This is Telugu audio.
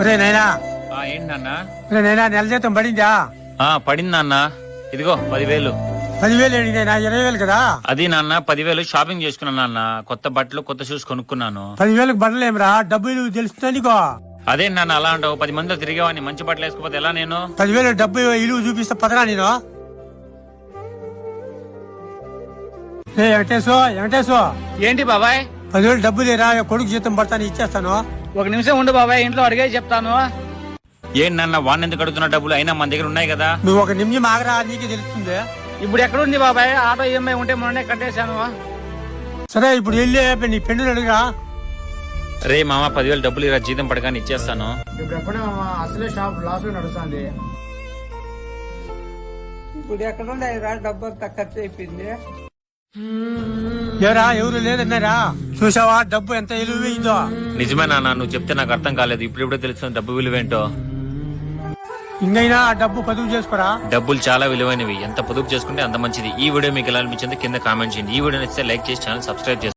ఒరే నైనా, ఏంటి నాన్న? ఒరే నైనా, నెల జీతం పడిందా? పడింది నాన్న. ఇదిగో 10,000. 10,000 ఏంటి నైనా? 20,000 కదా. అది నాన్న 10,000 షాపింగ్ చేసుకున్నాను నాన్న. కొత్త బట్టలు కొత్త షూస్ కొనుక్కున్నాను. 10,000కి బట్టలేమరా? డబ్బులు తెలుస్తుంది నీకో. అదే నాన్న అలా అంటావు? 10 మందిలో తిరిగేవాడిని, మంచి బట్టలు వేసుకోపోతే ఎలా నేను? 10,000 డబ్బు ఇల్లు చూపిస్తా పదరా నేను. వెంకటేశో ఏంటి బాబాయ్? 10,000 డబ్బు లేరా? కొడుకు జీతం పడతాను, ఇచ్చేస్తాను. ఒక నిమిషం ఉండు బాబాయ్, ఇంట్లో అడిగే చెప్తాను. ఏం నాన్న వాడిని ఎందుకు అడుగుతున్న? డబ్బులు అయినా మన దగ్గర ఉన్నాయి కదా. నువ్వు ఒక నిమిషం ఆగరా, నీకే తెలుస్తుంది. ఇప్పుడు ఎక్కడుంది బాబాయ్? ఆటో ఈఎంఐ ఉంటే మొన్నే కట్టేశాను. సరే ఇప్పుడు వెళ్ళి నీ పెన్ను అడుగురా. రే మామ 10,000 డబ్బులు ఇలా జీతం పడగానే ఇచ్చేస్తాను. ఇప్పుడు ఎప్పుడే అసలే షాప్ లాస్ లో నడుస్తుంది. ఇప్పుడు ఎక్కడుండే డబ్బు అంతా ఖర్చు అయిపోయింది. ఏరా ఎవరు లేదన్నారా? చూసావా డబ్బు ఎంత విలువైందో? నిజమే నాన్న, నువ్వు చెప్తే నాకు అర్థం కాలేదు. ఇప్పుడే తెలుస్తుంది డబ్బు విలువేంటో. ఇంకైనా ఆ డబ్బు పొదుపు చేసుకోరా. డబ్బులు చాలా విలువైనవి, ఎంత పొదుపు చేసుకుంటే అంత మంచిది. ఈ వీడియో మీకు ఎలా అనిపించింది కింద కామెంట్ చేయండి. ఈ వీడియో నచ్చితే లైక్ చేసి ఛానల్ సబ్స్క్రైబ్ చేయండి.